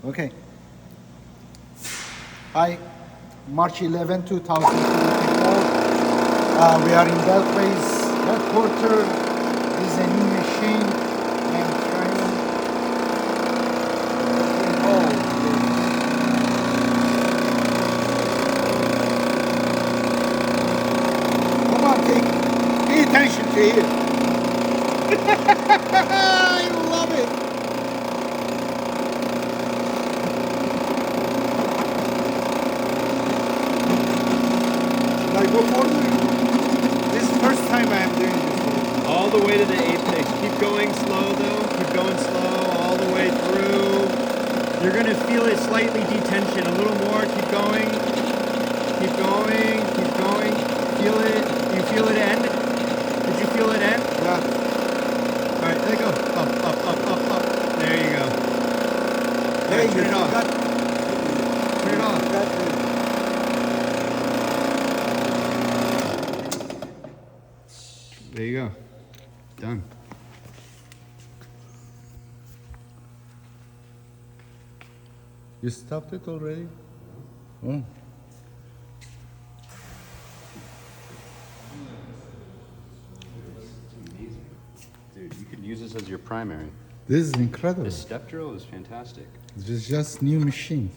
Okay. Hi, March 11, 2024. We are in Beltways headquarters. This is a new machine. I'm trying. Come on, pay attention to it. You love it. Like go forward. This is the first time I am doing this. All the way to the apex. Keep going slow though. Keep going slow all the way through. You're gonna feel it slightly detension. A little more. Keep going. Keep going. Keep going. Feel it. You feel it end? Did you feel it end? Yeah. All right. Let it go. Up, up, up, up, up. There you go. Hey, Turn it off. Turn it off. There you go. Done. You stopped it already? Oh. Dude, you could use this as your primary. This is incredible. This step drill is fantastic. This is just new machine.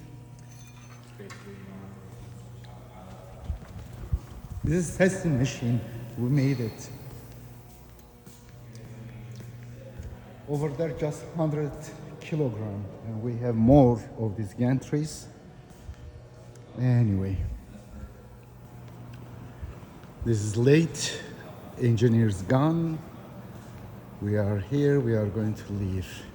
This is testing machine. We made it. Over there just 100 kilogram, and we have more of these gantries. Anyway, this is late. Engineer's gone. We are here. We are going to leave.